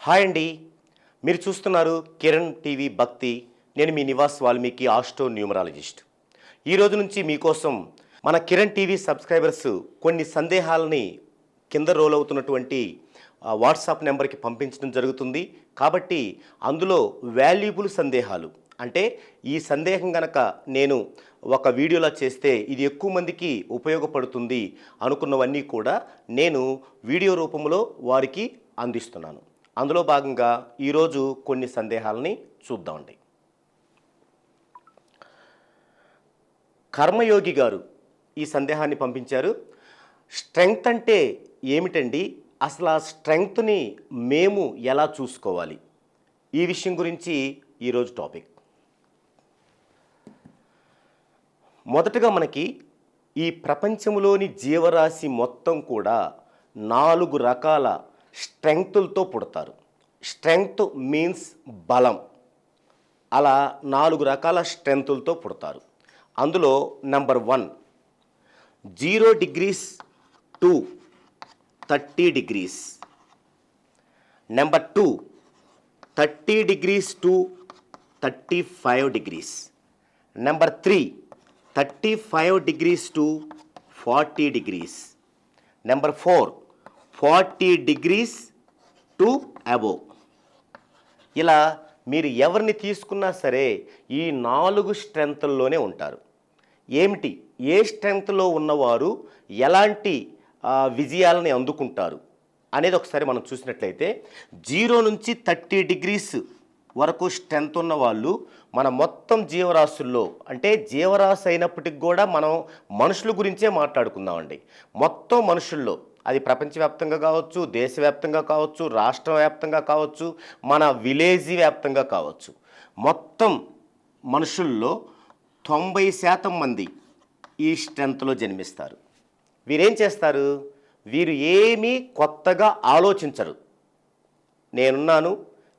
Hi అండి. మీరు చూస్తున్నారు కిరణ్ టీవీ భక్తి. నేను మీ నివాస్ వాల్మీకి ఆస్ట్రో న్యూమరాలజిస్ట్. ఈరోజు నుంచి మీకోసం మన కిరణ్ టీవీ సబ్స్క్రైబర్స్ కొన్ని సందేహాలని కింద రోల్ అవుతున్నటువంటి వాట్సాప్ నెంబర్కి పంపించడం జరుగుతుంది. కాబట్టి అందులో వాల్యుబుల్ సందేహాలు, అంటే ఈ సందేహం గనక నేను ఒక వీడియోలా చేస్తే ఇది ఎక్కువ మందికి ఉపయోగపడుతుంది అనుకున్నవన్నీ కూడా నేను వీడియో రూపంలో వారికి అందిస్తున్నాను. అందులో భాగంగా ఈరోజు కొన్ని సందేహాలని చూద్దామండి. కర్మయోగి గారు ఈ సందేహాన్ని పంపించారు. స్ట్రెంగ్త్ అంటే ఏమిటండి? అసలు ఆ స్ట్రెంగ్త్ని మేము ఎలా చూసుకోవాలి? ఈ విషయం గురించి ఈరోజు టాపిక్. మొదటగా మనకి ఈ ప్రపంచంలోని జీవరాశి మొత్తం కూడా 4 రకాల స్ట్రెంగ్తులతో పుడతారు. స్ట్రెంగ్త్ మీన్స్ బలం. అలా 4 రకాల స్ట్రెంగ్తులతో పుడతారు. అందులో number 1 0 degrees to 30 degrees. Number 2 30 degrees to 35 degrees. Number 3 35 degrees to 40 degrees. Number 4 40 degrees to above. ఇలా మీరు ఎవరిని తీసుకున్నా సరే ఈ 4 స్ట్రెంగ్త్ల్లోనే ఉంటారు. ఏమిటి, ఏ స్ట్రెంగ్త్లో ఉన్నవారు ఎలాంటి విజయాలని అందుకుంటారు అనేది ఒకసారి మనం చూసినట్లయితే 0 నుంచి 30 degrees వరకు స్ట్రెంగ్త్ ఉన్న వాళ్ళు మన మొత్తం జీవరాశుల్లో, అంటే జీవరాశి అయినప్పటికి కూడా మనం మనుషుల గురించే మాట్లాడుకుందామండి. మొత్తం మనుషుల్లో, అది ప్రపంచవ్యాప్తంగా కావచ్చు, దేశవ్యాప్తంగా కావచ్చు, రాష్ట్ర వ్యాప్తంగా కావచ్చు, మన విలేజ్ వ్యాప్తంగా కావచ్చు, మొత్తం మనుషుల్లో 90% మంది ఈ స్ట్రెంగ్త్లో జన్మిస్తారు. వీరేం చేస్తారు? వీరు ఏమీ కొత్తగా ఆలోచించరు. నేనున్నాను,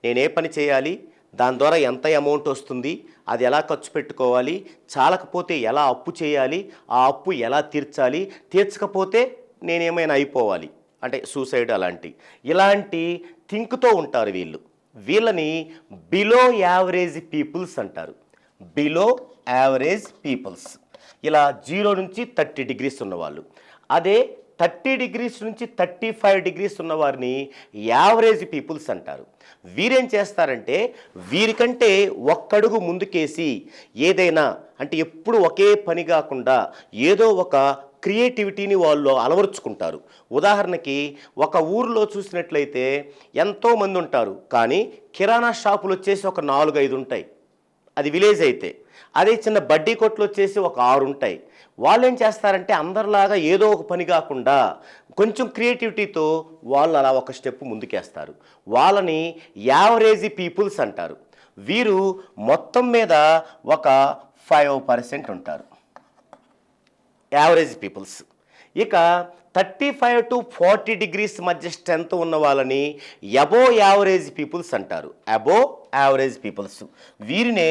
నేనే పని చేయాలి, దాని ద్వారా ఎంత అమౌంట్ వస్తుంది, అది ఎలా ఖర్చు పెట్టుకోవాలి, చాలకపోతే ఎలా అప్పు చేయాలి, ఆ అప్పు ఎలా తీర్చాలి, తీర్చకపోతే నేనేమైనా అయిపోవాలి, అంటే సూసైడ్ ఇలాంటి థింక్తో ఉంటారు వీళ్ళు. వీళ్ళని బిలో యావరేజ్ పీపుల్స్ అంటారు. Below average peoples. ఇలా 0 నుంచి 30 degrees ఉన్నవాళ్ళు. అదే 30 degrees నుంచి 35 degrees ఉన్నవారిని యావరేజ్ పీపుల్స్ అంటారు. వీరేం చేస్తారంటే వీరికంటే ఒక్కడుగు ముందుకేసి ఏదైనా, అంటే ఎప్పుడు ఒకే పని కాకుండా ఏదో ఒక క్రియేటివిటీని వాళ్ళు అలవరుచుకుంటారు. ఉదాహరణకి ఒక ఊరిలో చూసినట్లయితే ఎంతోమంది ఉంటారు, కానీ కిరాణా షాపులు వచ్చేసి ఒక 4-5 ఉంటాయి, అది విలేజ్ అయితే. అదే చిన్న బడ్డీ కొట్లు వచ్చేసి ఒక 6 ఉంటాయి. వాళ్ళు ఏం చేస్తారంటే అందరిలాగా ఏదో ఒక పని కాకుండా కొంచెం క్రియేటివిటీతో వాళ్ళు అలా ఒక స్టెప్ ముందుకేస్తారు. వాళ్ళని యావరేజ్ పీపుల్స్ అంటారు. వీరు మొత్తం మీద ఒక 5% ఉంటారు, యావరేజ్ పీపుల్స్. ఇక 35 to 40 degrees మధ్య స్ట్రెంగ్త్ ఉన్న వాళ్ళని అబో యావరేజ్ పీపుల్స్ అంటారు. అబో యావరేజ్ పీపుల్స్. వీరినే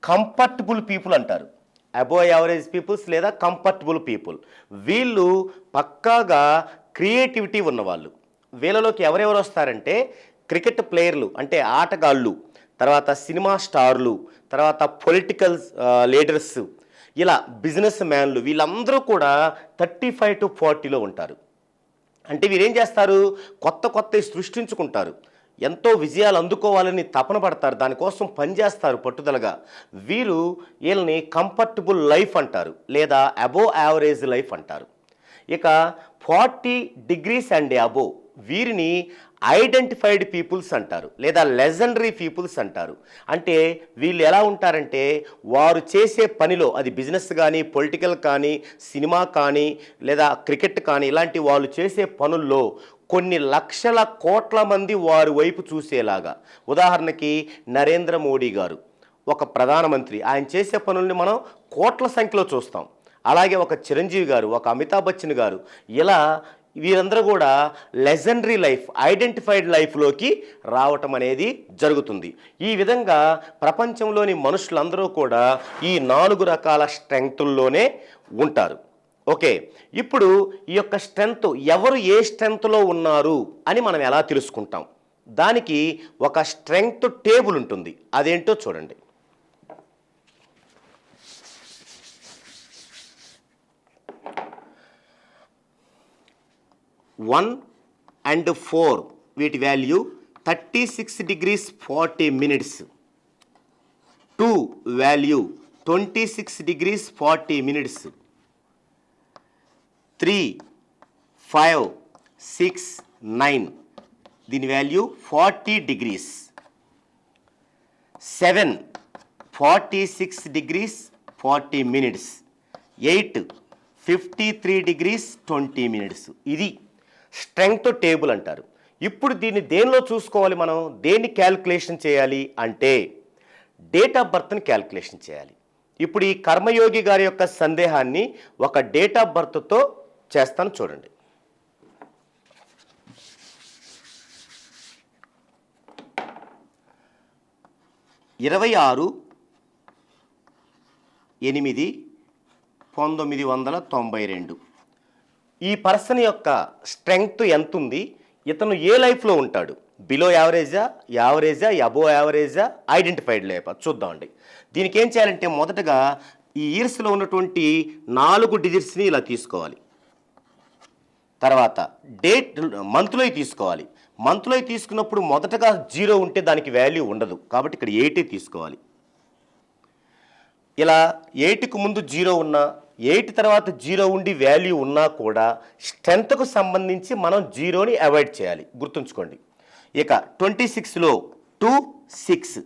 కంఫర్టబుల్ పీపుల్ అంటారు. అబో యావరేజ్ పీపుల్స్ లేదా కంఫర్టబుల్ పీపుల్. వీళ్ళు పక్కాగా క్రియేటివిటీ ఉన్నవాళ్ళు. వీళ్ళలోకి ఎవరెవరు వస్తారంటే క్రికెట్ ప్లేయర్లు, అంటే ఆటగాళ్ళు, తర్వాత సినిమా స్టార్లు, తర్వాత పొలిటికల్ లీడర్స్, ఇలా బిజినెస్ మ్యాన్లు, వీళ్ళందరూ కూడా 35 to 40లో ఉంటారు. అంటే వీరేం చేస్తారు? కొత్త సృష్టించుకుంటారు, ఎంతో విజయాలు అందుకోవాలని తపన పడతారు, దానికోసం పనిచేస్తారు పట్టుదలగా. వీళ్ళని కంఫర్టబుల్ లైఫ్ అంటారు, లేదా అబో యావరేజ్ లైఫ్ అంటారు. ఇక 40 degrees అండ్ అబో, వీరిని ఐడెంటిఫైడ్ పీపుల్స్ అంటారు, లేదా లెజెండరీ పీపుల్స్ అంటారు. అంటే వీళ్ళు ఎలా ఉంటారంటే వారు చేసే పనిలో, అది బిజినెస్ కానీ, పొలిటికల్ కానీ, సినిమా కానీ, లేదా క్రికెట్ కానీ, ఇలాంటి వాళ్ళు చేసే పనుల్లో కొన్ని లక్షల కోట్ల మంది వారి వైపు చూసేలాగా. ఉదాహరణకి నరేంద్ర మోడీ గారు ఒక ప్రధానమంత్రి, ఆయన చేసే పనుల్ని మనం కోట్ల సంఖ్యలో చూస్తాం. అలాగే ఒక చిరంజీవి గారు, ఒక అమితాబ్ బచ్చన్ గారు, ఇలా వీరందరూ కూడా లెజెండరీ లైఫ్, ఐడెంటిఫైడ్ లైఫ్లోకి రావటం అనేది జరుగుతుంది. ఈ విధంగా ప్రపంచంలోని మనుషులందరూ కూడా ఈ 4 రకాల స్ట్రెంగ్తుల్లోనే ఉంటారు. ఓకే, ఇప్పుడు ఈ యొక్క స్ట్రెంగ్త్ ఎవరు ఏ స్ట్రెంగ్త్లో ఉన్నారు అని మనం ఎలా తెలుసుకుంటాం? దానికి ఒక స్ట్రెంగ్త్ టేబుల్ ఉంటుంది. అదేంటో చూడండి. వన్ అండ్ 4 వీటి value 36 degrees 40 minutes. 2 value 26 degrees 40 minutes. 3, 5, 6, 9 దీని value 40 degrees. 7 46 degrees 40 minutes. 8 53 degrees 20 minutes. ఇది స్ట్రెంగ్త్ టేబుల్ అంటారు. ఇప్పుడు దీన్ని దేనిలో చూసుకోవాలి, మనం దేన్ని క్యాల్కులేషన్ చేయాలి అంటే డేట్ ఆఫ్ బర్త్ని క్యాల్కులేషన్ చేయాలి. ఇప్పుడు ఈ కర్మయోగి గారి యొక్క సందేహాన్ని ఒక డేట్ ఆఫ్ బర్త్తో చేస్తాను చూడండి. ఇరవై 6/8/1992 ఈ పర్సన్ యొక్క స్ట్రెంగ్త్ ఎంత ఉంది, ఇతను ఏ లైఫ్లో ఉంటాడు, బిలో యావరేజా, యావరేజా, అబోవ్ యావరేజా, ఐడెంటిఫైడ్ లైఫ్ చూద్దామండి. దీనికి ఏం చేయాలంటే మొదటగా ఈ ఇయర్స్లో ఉన్నటువంటి 4 డిజిట్స్ని ఇలా తీసుకోవాలి. తర్వాత డేట్ మంత్లో తీసుకోవాలి. మంత్లో తీసుకున్నప్పుడు మొదటగా 0 ఉంటే దానికి వాల్యూ ఉండదు, కాబట్టి ఇక్కడ 8 తీసుకోవాలి. ఇలా 8కు ముందు 0 ఉన్నా, 8 తర్వాత 0 ఉండి వాల్యూ ఉన్నా కూడా స్ట్రెంత్కు సంబంధించి మనం 0ని అవాయిడ్ చేయాలి, గుర్తుంచుకోండి. ఇక 26లో 2, 6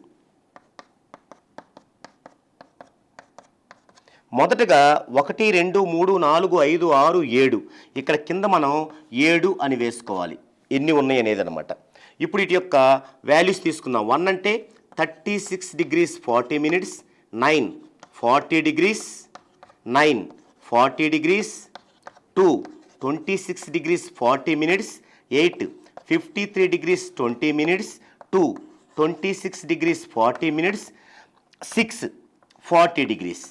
మొదటగా 1, 2, 3, 4, 5, 6, 7 ఇక్కడ కింద మనం 7 అని వేసుకోవాలి, ఎన్ని ఉన్నాయి అనేది అనమాట. ఇప్పుడు వీటి యొక్క వాల్యూస్ తీసుకుందాం. 1 అంటే 36 degrees 40 minutes, 9 40 degrees, 9 40 degrees, 2 26 degrees 40 minutes, 8 53 degrees 20 minutes, 2 26 degrees 40 minutes, 6 40 degrees.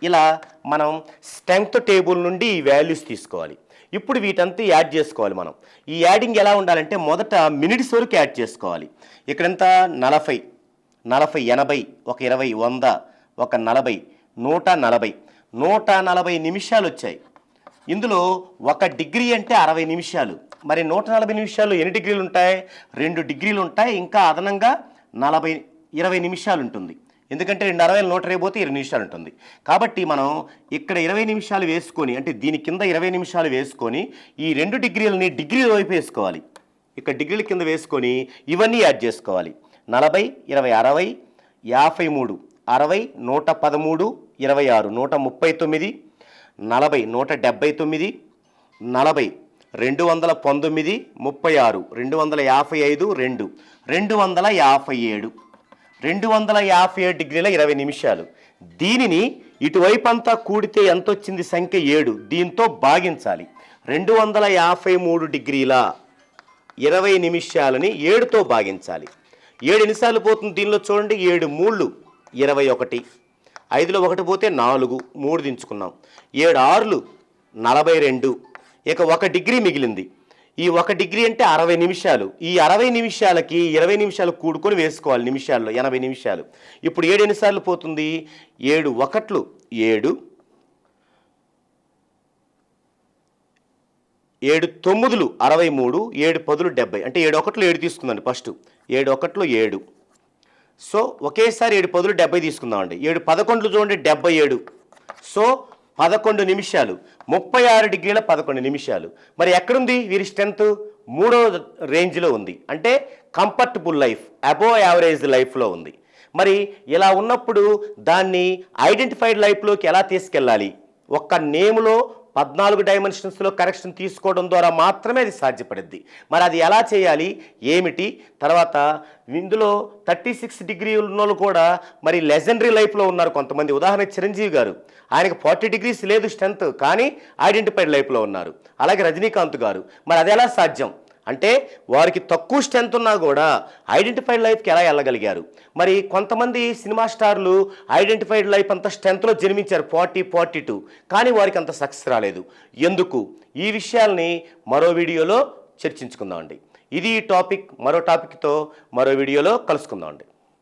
ఇలా మనం స్ట్రెంగ్త్ టేబుల్ నుండి ఈ వాల్యూస్ తీసుకోవాలి. ఇప్పుడు వీటంతా యాడ్ చేసుకోవాలి మనం. ఈ యాడింగ్ ఎలా ఉండాలంటే మొదట మినిట్స్ వరకు యాడ్ చేసుకోవాలి. ఇక్కడంతా 40, 80, ఒక 20, 100, ఒక 40, 140, 140 నిమిషాలు వచ్చాయి. ఇందులో 1 డిగ్రీ అంటే 60 నిమిషాలు. మరి 140 నిమిషాలు ఎన్ని డిగ్రీలు ఉంటాయి? 2 డిగ్రీలు ఉంటాయి. ఇంకా అదనంగా 20 నిమిషాలు ఉంటుంది. ఎందుకంటే 260 120 పోతే 20 నిమిషాలు ఉంటుంది. కాబట్టి మనం ఇక్కడ 20 నిమిషాలు వేసుకొని, అంటే దీని కింద 20 నిమిషాలు వేసుకొని ఈ 2 డిగ్రీలని డిగ్రీల వైపు వేసుకోవాలి. ఇక్కడ డిగ్రీల కింద వేసుకొని ఇవన్నీ యాడ్ చేసుకోవాలి. 40, 20, 60, 53, 60, 113, 26, 139, 40, 179, 40, 219, 36, 255, 257, 257 డిగ్రీల 20 నిమిషాలు. దీనిని ఇటువైపు అంతా కూడితే ఎంత వచ్చింది సంఖ్య? 7. దీంతో భాగించాలి. 253 డిగ్రీల 20 నిమిషాలని 7తో భాగించాలి. 7 ఎన్నిసార్లు పోతుంది దీనిలో చూడండి. 7 3 21, 5లో 1 పోతే 4, 3 దించుకున్నాం. 7 6 42, ఇక 1 డిగ్రీ మిగిలింది. ఈ 1 డిగ్రీ అంటే 60 నిమిషాలు. ఈ 60 నిమిషాలకి 20 నిమిషాలు కూడుకొని వేసుకోవాలి నిమిషాల్లో, 80 నిమిషాలు. ఇప్పుడు 7 ఎన్నిసార్లు పోతుంది? 7 1 7, 7 9 63, 7 10 70, అంటే 7 1 7 తీసుకుందండి ఫస్ట్. 7 1 7. సో ఒకేసారి 7 10 70 తీసుకుందామండి. 7 11 చూడండి 77. సో 11 నిమిషాలు, 36 డిగ్రీల 11 నిమిషాలు. మరి ఎక్కడుంది వీరి స్ట్రెంత్? 3వ రేంజ్లో ఉంది, అంటే కంఫర్టబుల్ లైఫ్, అబోవ్ యావరేజ్ లైఫ్లో ఉంది. మరి ఇలా ఉన్నప్పుడు దాన్ని ఐడెంటిఫైడ్ లైఫ్లోకి ఎలా తీసుకెళ్ళాలి? ఒక్క నేమ్లో 14 డైమెన్షన్స్లో కరెక్షన్ తీసుకోవడం ద్వారా మాత్రమే అది సాధ్యపడుద్ది. మరి అది ఎలా చేయాలి, ఏమిటి? తర్వాత ఇందులో 36 డిగ్రీ ఉన్న కూడా మరి లెజెండరీ లైఫ్లో ఉన్నారు కొంతమంది. ఉదాహరణకి చిరంజీవి గారు, ఆయనకు 40 డిగ్రీస్ లేదు స్ట్రెంత్, కానీ ఐడెంటిఫైడ్ లైఫ్లో ఉన్నారు. అలాగే రజనీకాంత్ గారు, మరి అది ఎలా సాధ్యం అంటే వారికి తక్కువ స్ట్రెంత్ ఉన్నా కూడా ఐడెంటిఫైడ్ లైఫ్కి ఎలా వెళ్ళగలిగారు? మరి కొంతమంది సినిమా స్టార్లు ఐడెంటిఫైడ్ లైఫ్ అంత స్ట్రెంత్లో జన్మించారు, 40, 42, కానీ వారికి అంత సక్సెస్ రాలేదు. ఎందుకు? ఈ విషయాల్ని మరో వీడియోలో చర్చించుకుందామండి. ఇది ఈ టాపిక్. మరో టాపిక్తో మరో వీడియోలో కలుసుకుందాం అండి.